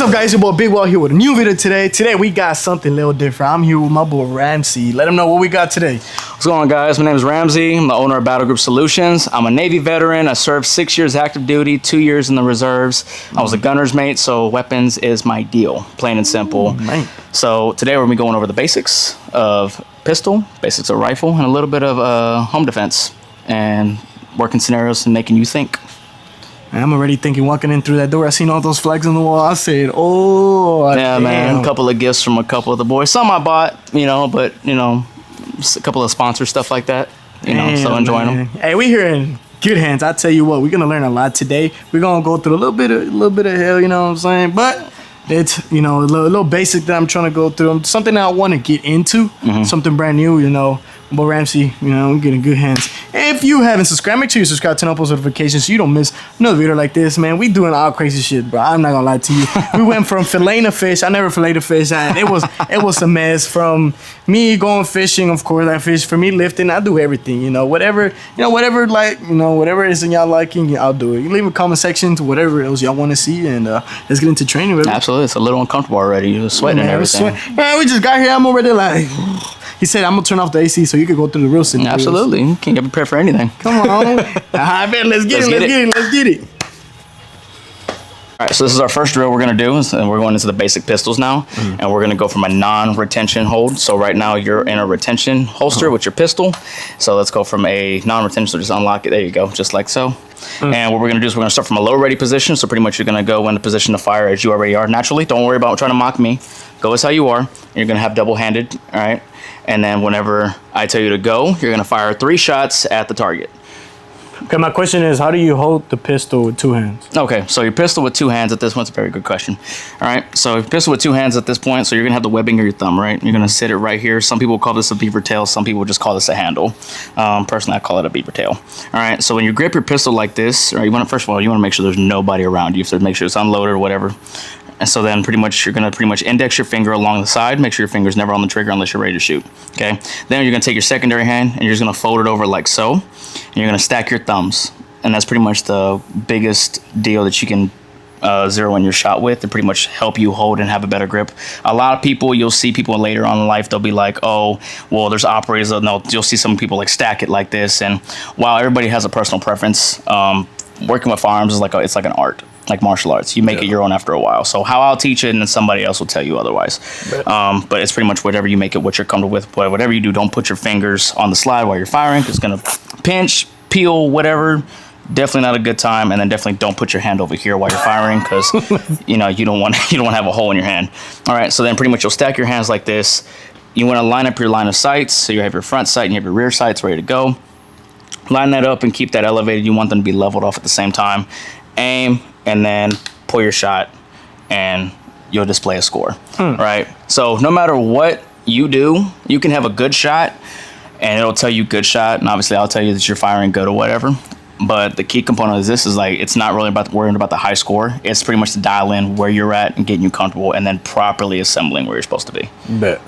up, guys? Your boy Big Wall here with a new video today. Today we got something a little different. I'm here with my boy Ramsey. Let him know what we got today. What's going on, guys? My name is Ramsey. I'm the owner of Battle Group Solutions. I'm a Navy veteran. I served 6 years active duty, 2 years in the reserves. I was a gunner's mate, so weapons is my deal, plain and simple. So today we're gonna be going over the basics of pistol, basics of rifle, and a little bit of home defense and working scenarios and making you think. I'm already thinking, walking in through that door, I seen all those flags on the wall. I said, oh, yeah, damn. Man, a couple of gifts from a couple of the boys. Some I bought, but a couple of sponsor stuff like that, so enjoying them. Hey, we here in good hands. I tell you what, we're gonna learn a lot today. We're gonna go through a little bit of hell, you know what I'm saying? But it's a little basic that I'm trying to go through. Something that I want to get into, something brand new, But Ramsey, we're getting good hands. If you haven't subscribed, make sure you subscribe, turn on post notifications so you don't miss another video like this, man. We doing all crazy shit, bro. I'm not gonna lie to you. We went from filleting a fish. I never filleted a fish, and it was a mess. From me going fishing, of course, I fish. For me lifting, I do everything. Whatever is in y'all liking, I'll do it. You leave a comment section to whatever else y'all want to see, and let's get into training. Baby. Absolutely, it's a little uncomfortable already. You're sweating and everything. Man, we just got here. I'm already like. He said, I'm going to turn off the AC so you can go through the real city. Absolutely. You can't get prepared for anything. Come on. I bet. Let's get it. All right, so this is our first drill we're going to do, and we're going into the basic pistols now, and we're going to go from a non-retention hold. So right now you're in a retention holster with your pistol. So let's go from a non-retention, so just unlock it. There you go, just like so. And what we're going to do is we're going to start from a low ready position. So pretty much you're going to go into position to fire as you already are naturally. Don't worry about trying to mock me. Go as how you are. And you're going to have double-handed, all right? And then whenever I tell you to go, you're going to fire 3 shots at the target. Okay, my question is, how do you hold the pistol with 2 hands? Okay, so your pistol with 2 hands at this point is a very good question. All right, so your pistol with 2 hands at this point, so you're going to have the webbing of your thumb, right? You're going to sit it right here. Some people call this a beaver tail. Some people just call this a handle. Personally, I call it a beaver tail. All right, so when you grip your pistol like this, right, first of all, you want to make sure there's nobody around you. You have to make sure it's unloaded or whatever. And so then you're going to index your finger along the side. Make sure your finger's never on the trigger unless you're ready to shoot. Okay. Then you're going to take your secondary hand and you're just going to fold it over like so. And you're going to stack your thumbs. And that's pretty much the biggest deal that you can zero in your shot with to pretty much help you hold and have a better grip. A lot of people, you'll see people later on in life, they'll be like, oh, well, there's operators. You'll see some people like stack it like this. And while everybody has a personal preference, working with firearms is it's like an art. Like martial arts, you make it your own after a while. So how I'll teach it, and then somebody else will tell you otherwise. But it's pretty much whatever you make it, what you're comfortable with. But whatever you do, don't put your fingers on the slide while you're firing. It's gonna pinch, peel, whatever. Definitely not a good time. And then definitely don't put your hand over here while you're firing, because you don't want to have a hole in your hand. All right. So then pretty much you'll stack your hands like this. You want to line up your line of sights. So you have your front sight and you have your rear sights ready to go. Line that up and keep that elevated. You want them to be leveled off at the same time. Aim. And then pull your shot and you'll display a score, right? So no matter what you do, you can have a good shot and it'll tell you good shot. And obviously I'll tell you that you're firing good or whatever. But the key component of this is it's not really about worrying about the high score. It's pretty much to dial in where you're at and getting you comfortable and then properly assembling where you're supposed to be.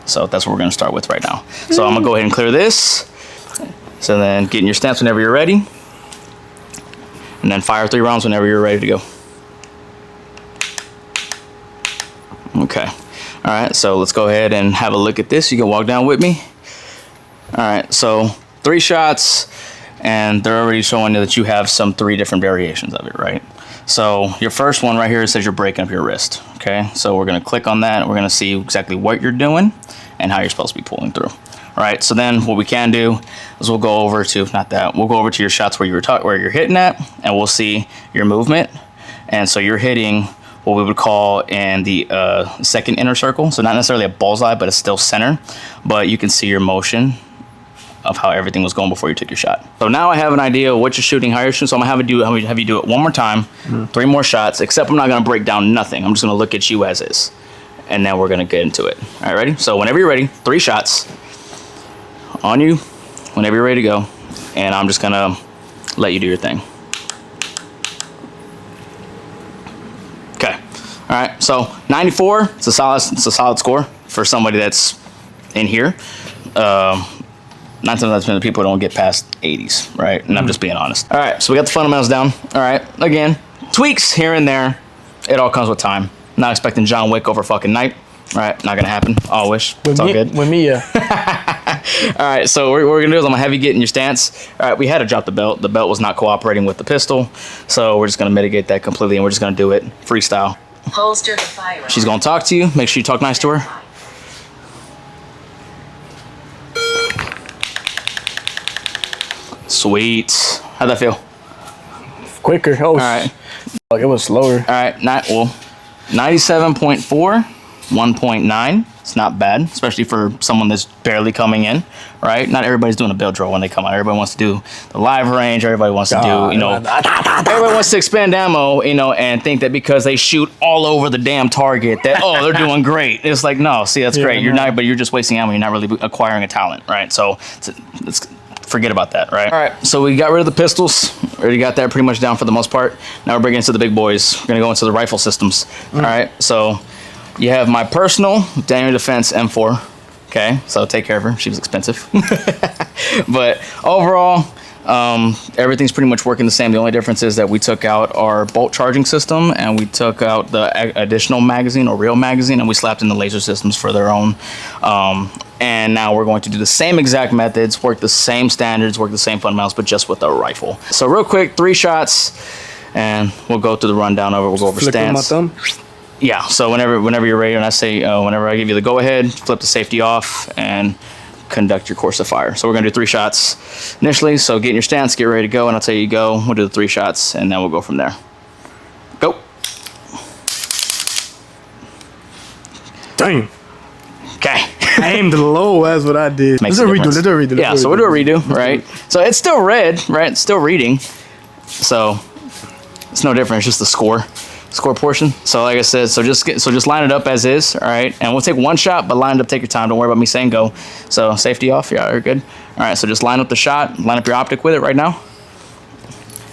So that's what we're gonna start with right now. So I'm gonna go ahead and clear this. So then getting your stance whenever you're ready. And then fire 3 rounds whenever you're ready to go. Okay. All right, so let's go ahead and have a look at this. You can walk down with me. All right, so 3 shots, and they're already showing you that you have some 3 different variations of it, right? So your first one right here says you're breaking up your wrist, okay? So we're gonna click on that, and we're gonna see exactly what you're doing and how you're supposed to be pulling through. All right, so then what we can do is we'll go over to, we'll go over to your shots where you're hitting at, and we'll see your movement. And so you're hitting what we would call in the second inner circle. So not necessarily a bullseye, but it's still center. But you can see your motion of how everything was going before you took your shot. So now I have an idea of what you're shooting, how you're shooting. So I'm gonna have you do it one more time, 3 more shots, except I'm not gonna break down nothing. I'm just gonna look at you as is. And then we're gonna get into it. All right, ready? So whenever you're ready, 3 shots on you, whenever you're ready to go. And I'm just gonna let you do your thing. All right, so 94, it's a solid score for somebody that's in here. 9 times out of 10 people don't get past 80s, right? And I'm just being honest. All right, so we got the fundamentals down. All right, again, tweaks here and there. It all comes with time. Not expecting John Wick over fucking night. All right, not gonna happen. Oh, I wish. It's all good. With me, yeah. All right, so what we're gonna do is I'm gonna have you get in your stance. All right, we had to drop the belt. The belt was not cooperating with the pistol, so we're just gonna mitigate that completely, and we're just gonna do it freestyle. Holster the firearm. She's gonna talk to you. Make sure you talk nice to her. Sweet. How'd that feel? Quicker. Oh, all right. Like it was slower. All right, 97.4, 1.9. It's not bad, especially for someone that's barely coming in, right? Not everybody's doing a build drill when they come out. Everybody wants to do the live range. Everybody wants to do, you know, everybody wants to expand ammo, you know, and think that because they shoot all over the damn target that, oh, they're doing great. It's like, no, see, that's great. You're not, but you're just wasting ammo. You're not really acquiring a talent, right? So it's forget about that, right? All right, so we got rid of the pistols. Already got that pretty much down for the most part. Now we're bringing it to the big boys. We're gonna go into the rifle systems. All right, so you have my personal Daniel Defense M4. Okay, so take care of her. She was expensive. But overall, everything's pretty much working the same. The only difference is that we took out our bolt charging system and we took out the additional magazine or real magazine and we slapped in the laser systems for their own. And now we're going to do the same exact methods, work the same standards, work the same fundamentals, but just with a rifle. So real quick, 3 shots, and we'll go through the rundown over. We'll go over stance. My thumb. Yeah. So whenever you're ready, and I say whenever I give you the go ahead, flip the safety off and conduct your course of fire. So we're gonna do 3 shots initially. So get in your stance, get ready to go, and I'll tell you go. We'll do the 3 shots, and then we'll go from there. Go. Damn. Okay. I aimed low. That's what I did. Let's do a redo. Yeah, so we'll do a redo, right? So it's still red, right? It's still reading. So it's no different. It's just the score portion. So like I said, so just line it up as is, all right? And we'll take 1 shot, but line it up, take your time. Don't worry about me saying go. So safety off, yeah, you're good. All right, so just line up the shot, line up your optic with it right now.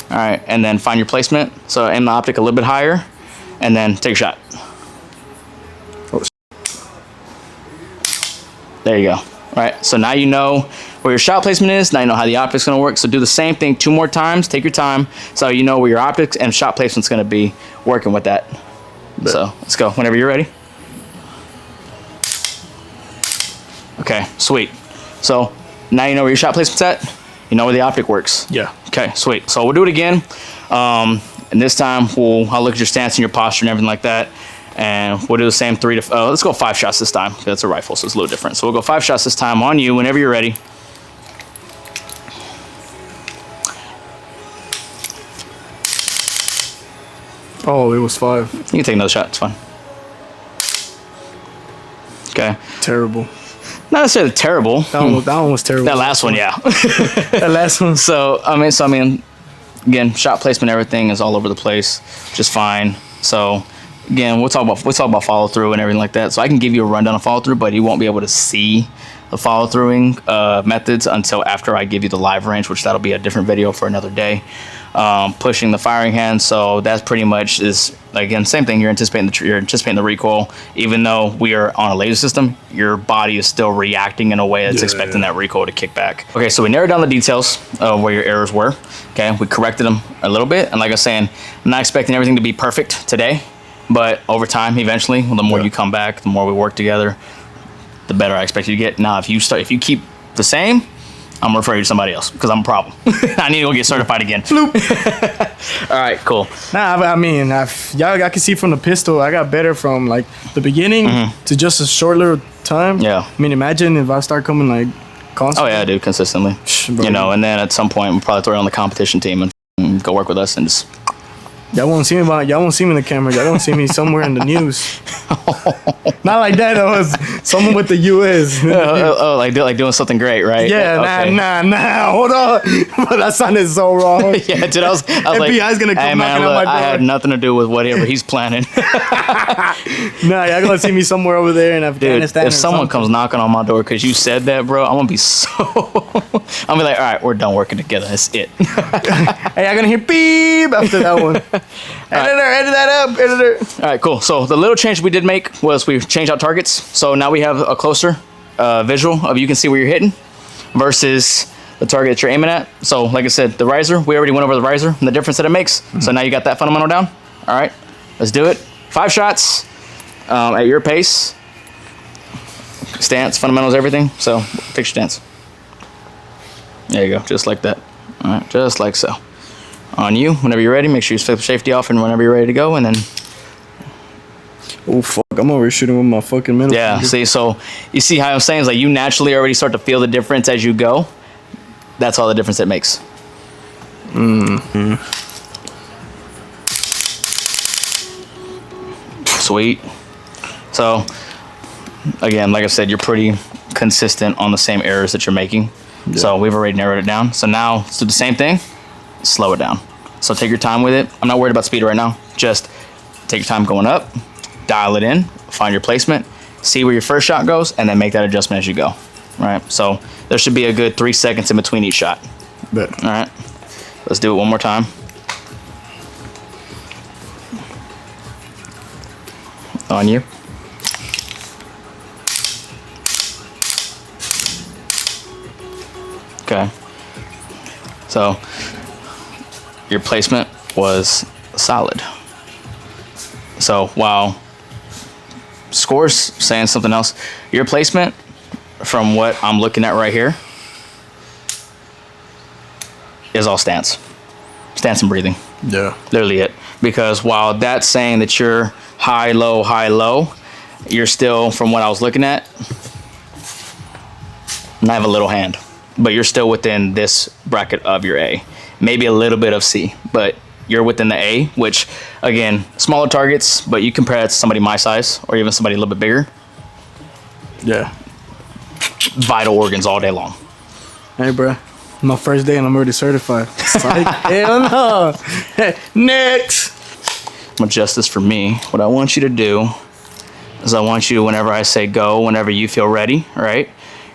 All right, and then find your placement. So aim the optic a little bit higher, and then take a shot. There you go. All right, so now you know where your shot placement is. Now you know how the optic's gonna work. So do the same thing 2 more times. Take your time, so you know where your optics and shot placement's gonna be working with that. So let's go whenever you're ready. Okay, sweet. So now you know where your shot placement's at. You know where the optic works. Yeah. Okay, sweet. So we'll do it again. And this time I'll look at your stance and your posture and everything like that. And we'll do the same 3 to, let's go 5 shots this time. That's a rifle, so it's a little different. So we'll go 5 shots this time on you whenever you're ready. Oh, it was 5. You can take another shot, it's fine. Okay. Terrible. Not necessarily terrible. That one was terrible. That last one, yeah. That last one. So I mean, again, shot placement, everything is all over the place, just fine. So again, we'll talk about follow through and everything like that. So I can give you a rundown of follow through, but you won't be able to see the follow throughing methods until after I give you the live range, which that'll be a different video for another day. Pushing the firing hand, so that's pretty much is, again, same thing. You're anticipating the recoil, even though we are on a laser system. Your body is still reacting in a way that's expecting that recoil to kick back. Okay, so we narrowed down the details of where your errors were. Okay, we corrected them a little bit, and like I was saying, I'm not expecting everything to be perfect today, but over time, eventually, the more you come back, the more we work together, the better I expect you to get. Now, if you keep the same, I'm gonna refer you to somebody else because I'm a problem. I need to go get certified again. All right, cool. Nah, I mean, y'all can see from the pistol, I got better from like the beginning to just a short little time. Yeah. I mean, imagine if I start coming like constantly. Oh yeah, dude, consistently. Bro. You know, and then at some point we'll probably throw you on the competition team and go work with us and just. Y'all won't see me in the camera. Y'all don't see me somewhere in the news. Not like that. That was someone with the US. Like doing something great, right? Yeah, okay. nah. Hold on. But that sounded so wrong. Yeah, dude. I was like, FBI's gonna come knocking on my door. I had nothing to do with whatever he's planning. Nah, y'all gonna see me somewhere over there in Afghanistan. Dude, if someone comes knocking on my door because you said that, bro, I'm gonna be so. I'll be like, all right, we're done working together. That's it. Hey, y'all gonna hear beep after that one. Edit that up, editor. All right, cool. So the little change we did make was we changed out targets. So now we have a closer visual of you can see where you're hitting versus the target that you're aiming at. So like I said, the riser, we already went over the riser and the difference that it makes. So now you got that fundamental down. All right, let's do it. 5 shots. at your pace. Stance, fundamentals, everything. So fix your stance. There you go, just like that. All right, just like so. On you, whenever you're ready, make sure you flip safety off, and whenever you're ready to go, and then. Oh fuck! I'm over here shooting with my fucking middle. Yeah. finger. See, so you see how I'm saying is like you naturally already start to feel the difference as you go. That's all the difference it makes. Sweet. So again, like I said, you're pretty consistent on the same errors that you're making. Yeah. So we've already narrowed it down. So now let's do the same thing. Slow it down. So take your time with it. I'm not worried about speed right now. Just take your time going up, dial it in, find your placement, see where your first shot goes, and then make that adjustment as you go. All right. So there should be a good 3 seconds in between each shot. Bet. All right. Let's do it one more time. On you. Okay. So your placement was solid. So while scores saying something else, your placement from what I'm looking at right here is all stance and breathing. Yeah. Literally it. Because while that's saying that you're high, low, you're still, from what I was looking at, and I have a little hand, but you're still within this bracket of your A. Maybe a little bit of C, but you're within the A, which, again, smaller targets, but you compare that to somebody my size or even somebody a little bit bigger. Yeah. Vital organs all day long. Hey, bro. My first day and I'm already certified. Like, hell no. Next. I'm gonna adjust this for me. What I want you to do is I want you, whenever I say go, whenever you feel ready, right?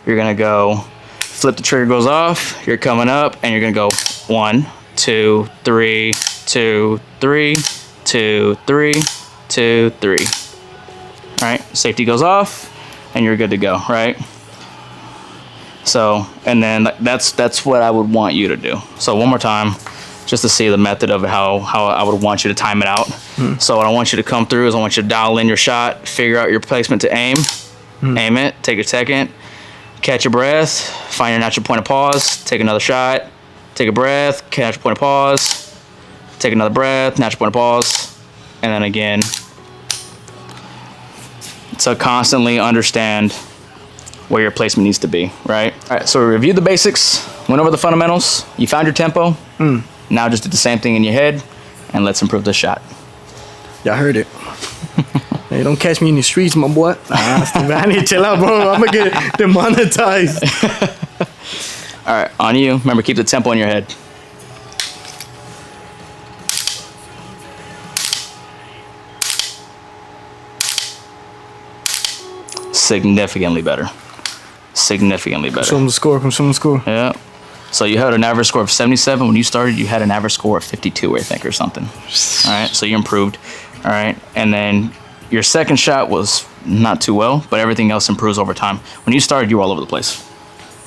You're gonna go, flip the trigger goes off, you're coming up, and you're gonna go 1, 2, 3, 2, 3, 2, 3, 2, 3. All right, safety goes off, and you're good to go, right? So, and then that's what I would want you to do. So one more time, just to see the method of how I would want you to time it out. So what I want you to come through is I want you to dial in your shot, figure out your placement to aim, aim it, take a second, catch your breath, find your natural point of pause, take another shot, take a breath, catch your point of pause, take another breath, natural point of pause, and then again. So constantly understand where your placement needs to be, right? All right, so we reviewed the basics, went over the fundamentals, you found your tempo. Now just do the same thing in your head, and let's improve the shot. Y'all heard it. Hey, don't catch me in the streets, my boy. I need to chill out, bro. I'm gonna get demonetized. All right, on you. Remember, keep the tempo in your head. Significantly better. Significantly better. Show them the score. Come show them the score. Yeah. So you had an average score of 77. When you started, you had an average score of 52, I think, or something. All right, so you improved. All right, and then your second shot was not too well, but everything else improves over time. When you started, you were all over the place.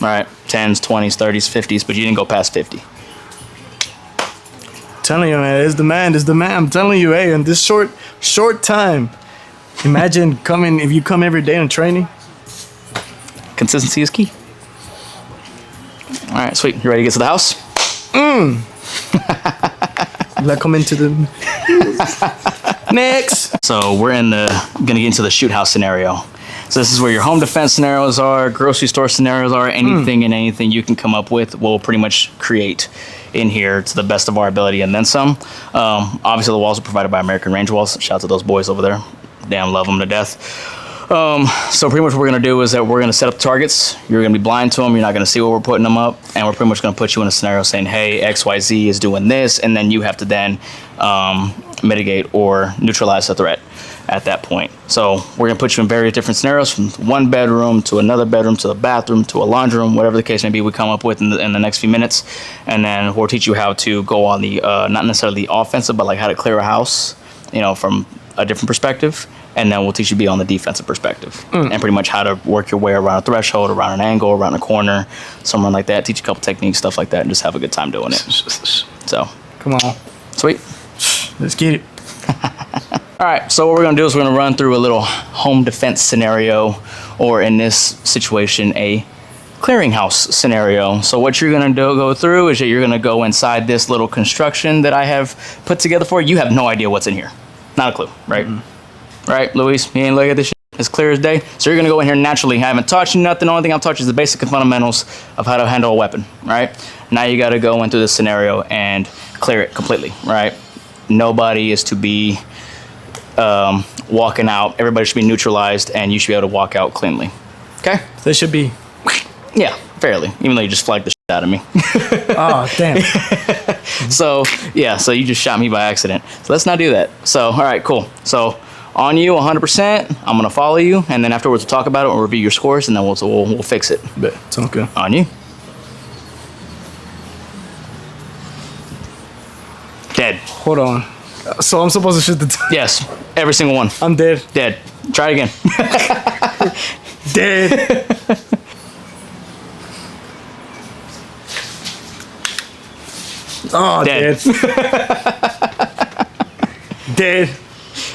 All right, 10s, 20s, 30s, 50s, but you didn't go past 50. Telling you, man, it's the man. I'm telling you, hey, in this short time, imagine if you come every day in training. Consistency is key. All right, sweet. You ready to get to the house? Let come into the next. So we're gonna get into the shoot house scenario. So this is where your home defense scenarios are, grocery store scenarios are, anything and anything you can come up with, we'll pretty much create in here to the best of our ability and then some. Obviously the walls are provided by American Range Walls. Shout out to those boys over there. Damn, love them to death. So pretty much what we're going to do is that we're going to set up targets. You're going to be blind to them. You're not going to see where we're putting them up. And we're pretty much going to put you in a scenario saying, hey, XYZ is doing this. And then you have to then mitigate or neutralize the threat at that point. So we're going to put you in various different scenarios, from one bedroom to another bedroom to the bathroom to a laundry room, whatever the case may be, we come up with in the next few minutes. And then we'll teach you how to go on the, not necessarily the offensive, but like how to clear a house, you know, from a different perspective. And then we'll teach you to be on the defensive perspective and pretty much how to work your way around a threshold, around an angle, around a corner, somewhere like that. Teach you a couple techniques, stuff like that, and just have a good time doing it. So, come on. Sweet. Let's get it. All right, so what we're gonna do is we're gonna run through a little home defense scenario, or in this situation, a clearinghouse scenario. So what you're gonna go through is that you're gonna go inside this little construction that I have put together for you. You have no idea what's in here. Not a clue, right? Right, Luis? You ain't look at this shit. It's clear as day. So you're gonna go in here naturally. I haven't taught you nothing. The only thing I've taught you is the basic fundamentals of how to handle a weapon, right? Now you gotta go into this scenario and clear it completely, right? Nobody is to be walking out. Everybody should be neutralized, and you should be able to walk out cleanly. Okay? They should be. Yeah, fairly. Even though you just flagged the shit out of me. Oh, damn. So, yeah, so you just shot me by accident. So let's not do that. So, all right, cool. So, on you, 100%. I'm going to follow you, and then afterwards we'll talk about it, we'll review your scores, and then we'll fix it. Bet. Sounds good. On you. Dead. Hold on. So I'm supposed to shoot the Yes, every single one. I'm dead. Dead. Try it again. Dead. Oh, Dead. Dead.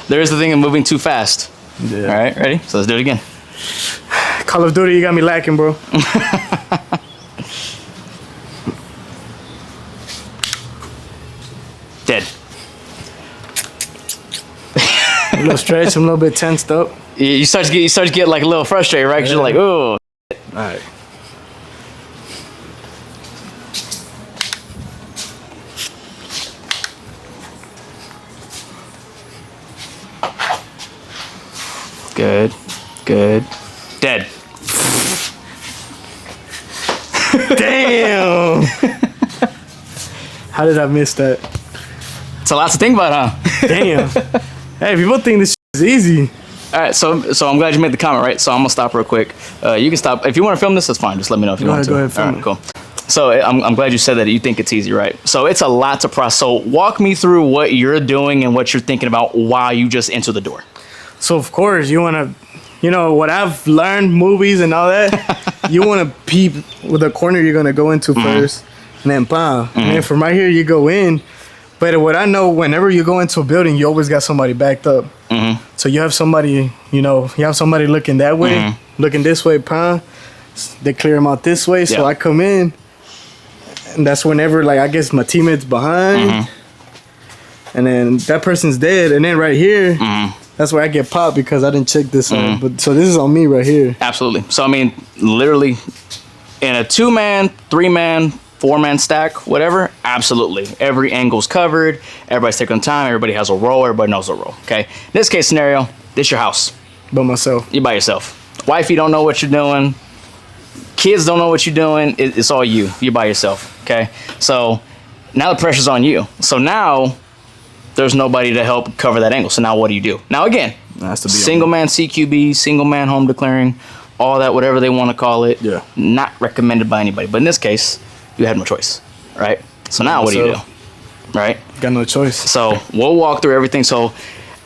There's the thing of moving too fast. Yeah. All right, ready? So let's do it again. Call of Duty, you got me lacking, bro. Dead. A little stretch, I'm a little bit tensed up. You start to get like a little frustrated, right? 'Cause you're like, oh. All right. Good. Good. Dead. Damn. How did I miss that? It's a lot to think about, huh? Damn. Hey, people think this is easy. All right, so I'm glad you made the comment, right? So I'm gonna stop real quick. You can stop if you want to film this. That's fine. Just let me know if you want to. Go ahead, film All right, it. cool. So I'm glad you said that you think it's easy, right? So it's a lot to process. So walk me through what you're doing and what you're thinking about while you just enter the door. So of course you want to, you know what I've learned, movies and all that. You want to peep with the corner you're gonna go into first, and then bam, and then from right here you go in. But what I know, whenever you go into a building, you always got somebody backed up. So you have somebody, you have somebody looking that way, looking this way, bam. They clear them out this way, so Yeah. I come in, and that's whenever, like, I guess my teammate's behind, and then that person's dead, and then right here. That's where I get popped because I didn't check this out. But so this is on me right here. Absolutely. So I mean, literally, in a 2-man, 3-man, 4-man stack, whatever, absolutely. Every angle's covered. Everybody's taking time. Everybody has a role. Everybody knows a role. Okay. In this case scenario, this your house. By myself. You're by yourself. Wifey don't know what you're doing. Kids don't know what you're doing. It's all you. You're by yourself. Okay. So now the pressure's on you. So now there's nobody to help cover that angle. So now what do you do? Now again, single man CQB, single man home declaring, all that, whatever they want to call it. Yeah. Not recommended by anybody. But in this case, you had no choice, right? So now what do you do? Right? Got no choice. So we'll walk through everything. So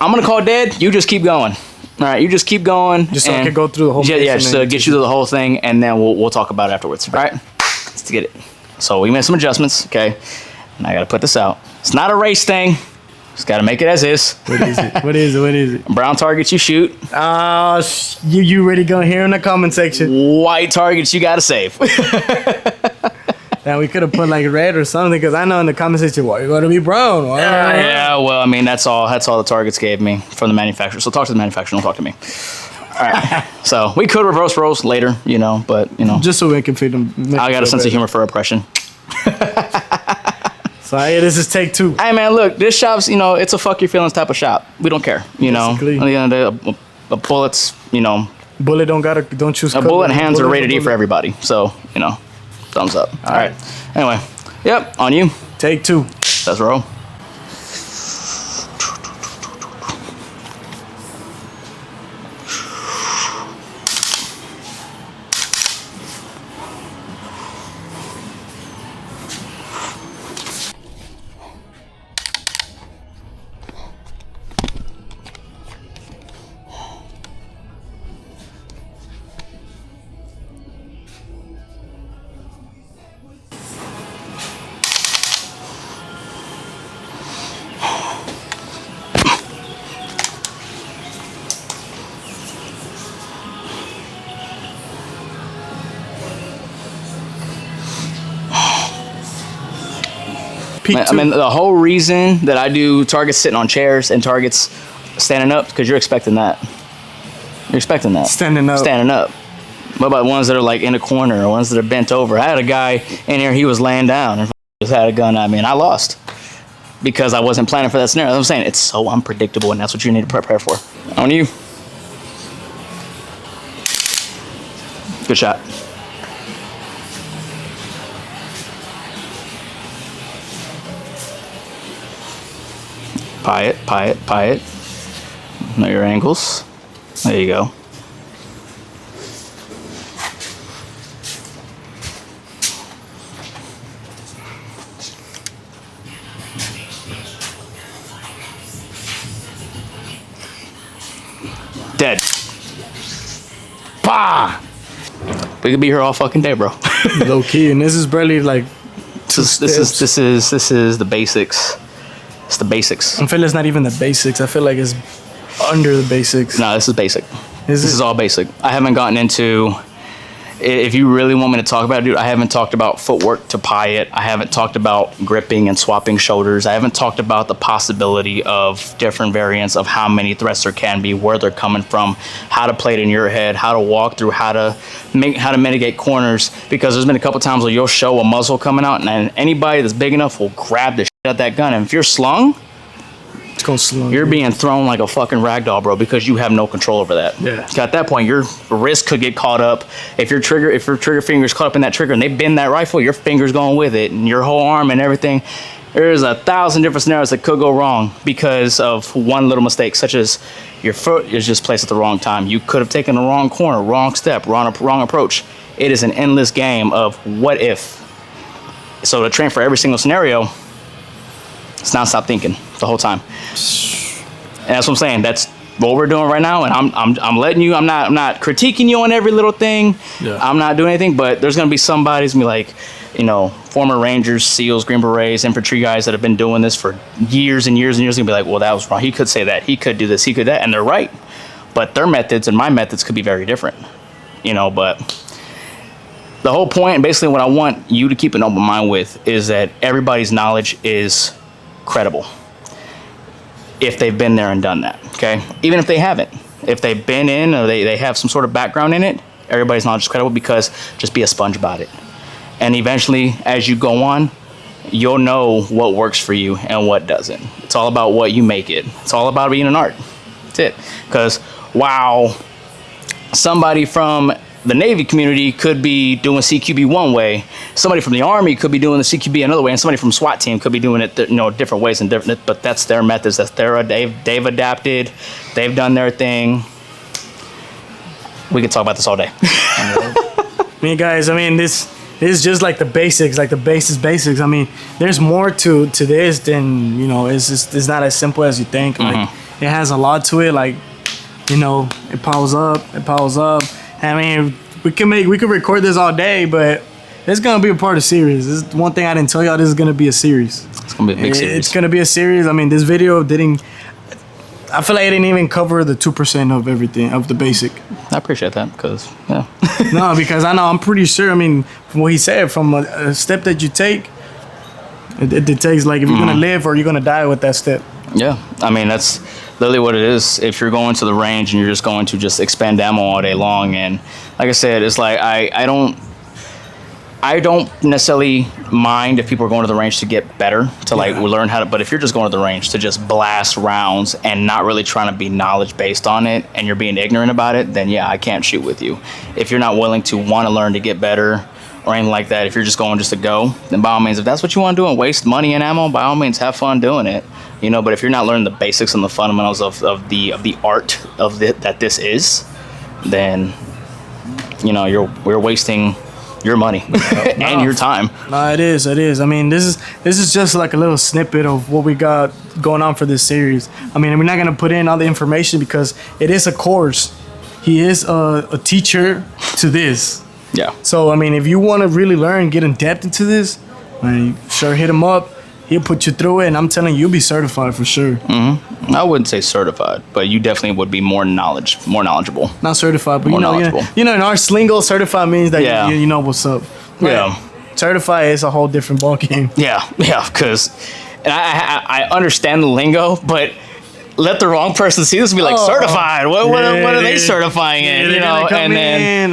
I'm going to call dead. You just keep going. All right, you just keep going. Just so I can go through the whole thing. Yeah, mission just to get you through the whole thing, and then we'll talk about it afterwards. All right? Let's get it. So we made some adjustments, okay? And I got to put this out. It's not a race thing. Just got to make it as is. What is it? What is it? What is it? Brown targets you shoot. You already gonna hear in the comment section. White targets you got to save. Now we could have put like red or something, because I know in the comment section, why you gotta be brown? Why? Yeah, well, I mean, that's all the targets gave me from the manufacturer. So talk to the manufacturer, don't talk to me. All right. So we could reverse roles later, but, Just so we can feed them. I got a sense of humor for oppression. So yeah, this is take 2. Hey, man, look, this shop's, it's a fuck your feelings type of shop. We don't care, Basically. At the end of the day, a bullet's, Bullet don't choose a color. bullet and hands are rated E bullet. for everybody. So, thumbs up. All right. Anyway, yep, on you. Take 2. Let's roll. peek I mean, the whole reason that I do targets sitting on chairs and targets standing up, because you're expecting that. You're expecting that. Standing up. Standing up. What about ones that are like in a corner or ones that are bent over? I had a guy in here, he was laying down and just had a gun at me, and I lost because I wasn't planning for that scenario. I'm saying it's so unpredictable, and that's what you need to prepare for. On you. Good shot. Pie it. Know your angles. There you go. Dead. Bah! We could be here all fucking day, bro. Low key, and this is barely like This is the basics. It's the basics. I feel it's not even the basics. I feel like it's under the basics. No, this is basic. This is all basic. I haven't gotten into. If you really want me to talk about it, dude, I haven't talked about footwork to pie it. I haven't talked about gripping and swapping shoulders. I haven't talked about the possibility of different variants of how many threats there can be, where they're coming from, how to play it in your head, how to walk through, how to mitigate corners. Because there's been a couple times where you'll show a muzzle coming out, and anybody that's big enough will grab the shit out of that gun. And if you're slung, it's gonna slung. You're being thrown like a fucking ragdoll, bro, because you have no control over that. Yeah. At that point, your wrist could get caught up. If your trigger finger's caught up in that trigger and they bend that rifle, your finger's going with it, and your whole arm and everything. There's 1,000 different scenarios that could go wrong because of one little mistake, such as your foot is just placed at the wrong time. You could have taken the wrong corner, wrong step, wrong approach. It is an endless game of what if. So to train for every single scenario, it's non-stop thinking the whole time. And that's what I'm saying. That's what we're doing right now. And I'm letting you. I'm not critiquing you on every little thing. Yeah. I'm not doing anything. But there's gonna be somebody who's gonna be like, former Rangers, SEALs, Green Berets, infantry guys that have been doing this for years and years and years. Gonna be like, well, that was wrong. He could say that. He could do this. He could that. And they're right. But their methods and my methods could be very different. But the whole point, and basically what I want you to keep an open mind with, is that everybody's knowledge is credible if they've been there and done that. Okay, even if they haven't, if they've been in or they have some sort of background in it, everybody's knowledge is credible, because just be a sponge about it, and eventually as you go on, you'll know what works for you and what doesn't. It's all about what you make it. It's all about being an art. That's it. Because wow, somebody from the Navy community could be doing CQB one way, somebody from the Army could be doing the CQB another way, and somebody from SWAT team could be doing it different ways and different. But that's their methods. That's they've adapted. They've done their thing. We could talk about this all day. Guys, this is just like the basics, like the basics. There's more to this than it's not as simple as you think. Like it has a lot to it. Like it piles up. We could record this all day, but it's gonna be a part of the series. This is one thing I didn't tell y'all. This is gonna be a series. It's gonna be a big series. It's gonna be a series. This video didn't. I feel like it didn't even cover the 2% of everything of the basic. I appreciate that, because yeah. No, because I'm pretty sure. From what he said, from a step that you take, it takes, like, if you're gonna live or you're gonna die with that step. Yeah, that's literally what it is. If you're going to the range and you're just going to just expend ammo all day long, and like I said, it's like I don't necessarily mind if people are going to the range to get better, to learn how to, but if you're just going to the range to just blast rounds and not really trying to be knowledge based on it, and you're being ignorant about it, then yeah, I can't shoot with you. If you're not willing to want to learn to get better or anything like that, if you're just going just to go, then by all means, if that's what you want to do and waste money and ammo, by all means, have fun doing it. But if you're not learning the basics and the fundamentals of the art of that this is, then we're wasting your money and your time. No, it is. This is just like a little snippet of what we got going on for this series. We're not gonna put in all the information because it is a course. He is a teacher to this. Yeah. So if you want to really learn, get in depth into this, sure, hit him up. He'll put you through it, and I'm telling you, you'll be certified for sure. Mm-hmm. I wouldn't say certified, but you definitely would be more knowledgeable. Not certified, but more knowledgeable. In our slingo, certified means that you know what's up. Right? Yeah. Certified is a whole different ball game. Yeah, because I understand the lingo, but let the wrong person see this and be like, certified. What are they certifying in? You know, and then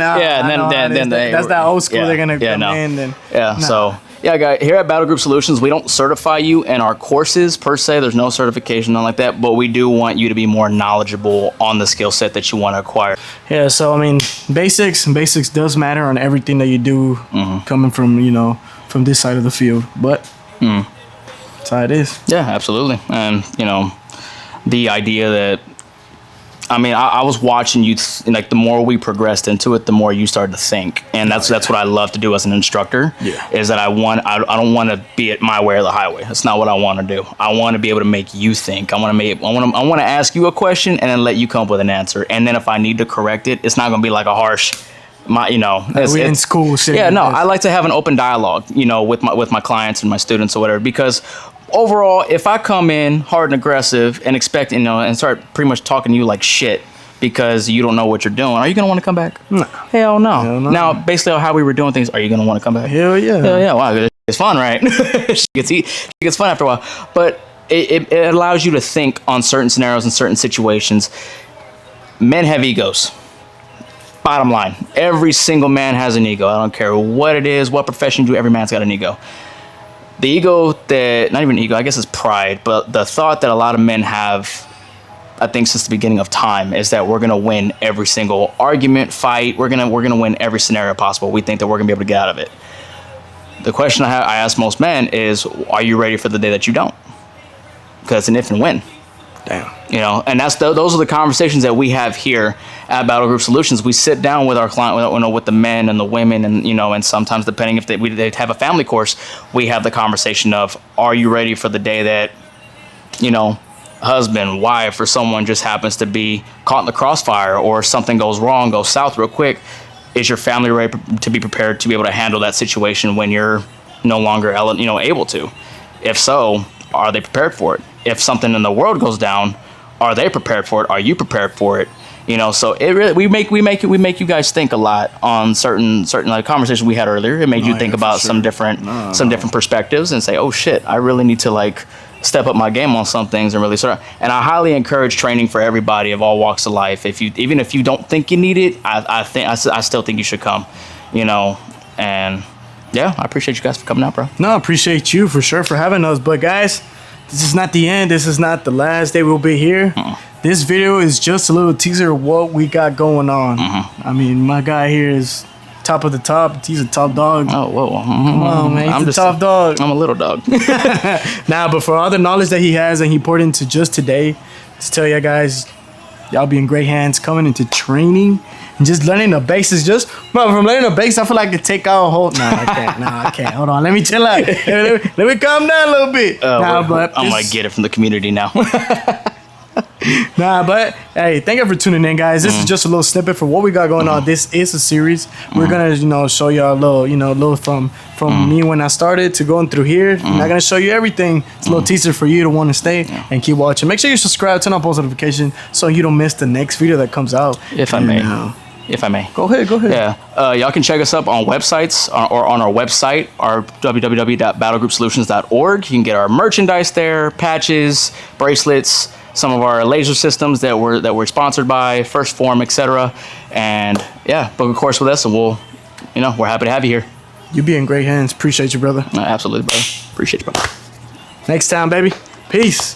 that's that old school. They're gonna come in. And so. Yeah, guys, here at Battle Group Solutions, we don't certify you in our courses per se. There's no certification, nothing like that, but we do want you to be more knowledgeable on the skill set that you want to acquire. Yeah, so I mean, basics does matter on everything that you do, coming from, you know, from this side of the field, but that's how it is. Yeah, absolutely. And, you know, the idea that, I mean, I was watching you, like, the more we progressed into it, the more you started to think. And that's what I love to do as an instructor, is that I don't want to be at my way or the highway. That's not what I want to do. I want to be able to make you think. I want to ask you a question and then let you come up with an answer. And then if I need to correct it, it's not going to be like a harsh, we in school. Yeah, no, I like to have an open dialogue, you know, with my clients and my students or whatever, because overall, if I come in hard and aggressive and expect, you know, and start pretty much talking to you like shit because you don't know what you're doing, are you going to want to come back? No. Hell no. Now, basically how we were doing things, are you going to want to come back? Hell yeah. Hell yeah. Wow, it's fun, right? She gets fun after a while. But it allows you to think on certain scenarios and certain situations. Men have egos. Bottom line, every single man has an ego. I don't care what it is, what profession you do, every man's got an ego. The ego that, not even ego, I guess it's pride, but the thought that a lot of men have, I think since the beginning of time, is that we're going to win every single argument, fight. We're going to win every scenario possible. We think that we're going to be able to get out of it. The question I ask most men is, are you ready for the day that you don't? Because it's an if and when. Damn. You know, and those are the conversations that we have here at Battle Group Solutions. We sit down with our client, you know, with the men and the women, and, you know, and sometimes depending if they have a family course, we have the conversation of, are you ready for the day that, you know, husband, wife, or someone just happens to be caught in the crossfire, or something goes wrong, goes south real quick? Is your family ready to be prepared to be able to handle that situation when you're no longer, you know, able to? If so, are they prepared for it? If something in the world goes down, are they prepared for it? Are you prepared for it? You know, so it really, we make you guys think a lot on certain like conversations we had earlier. It made you think about some different perspectives and say, oh shit, I really need to like step up my game on some things and really start. And I highly encourage training for everybody of all walks of life. Even if you don't think you need it, I still think you should come. You know, and yeah, I appreciate you guys for coming out, bro. No, I appreciate you for sure for having us. But guys, this is not the end. This is not the last day we'll be here. This video is just a little teaser of what we got going on. I mean, my guy here is top of the top. He's a top dog. Oh, whoa. Come on, man. He's a top dog. I'm a little dog. Nah, but for all the knowledge that he has and he poured into just today, to tell you guys, y'all be in great hands coming into training and just learning the basics. Just from learning the basics, I feel like I could take out a whole. I can't. Hold on, let me chill out. Let me calm down a little bit. But I'm gonna get it from the community now. But hey, thank you for tuning in, guys. This is just a little snippet for what we got going on. This is a series. We're gonna, you know, show y'all a little from me when I started to going through here. I'm not gonna show you everything. It's a little teaser for you to want to stay and keep watching. Make sure you subscribe, turn on post notifications so you don't miss the next video that comes out. If I may. Go ahead. Yeah. Y'all can check us up on websites or on our website, our www.battlegroupsolutions.org. You can get our merchandise there, patches, bracelets, some of our laser systems that we're sponsored by, First Form, etc. And yeah, book a course with us, and we're happy to have you here. You be in great hands. Appreciate you, brother. Absolutely, brother. Appreciate you, brother. Next time, baby. Peace.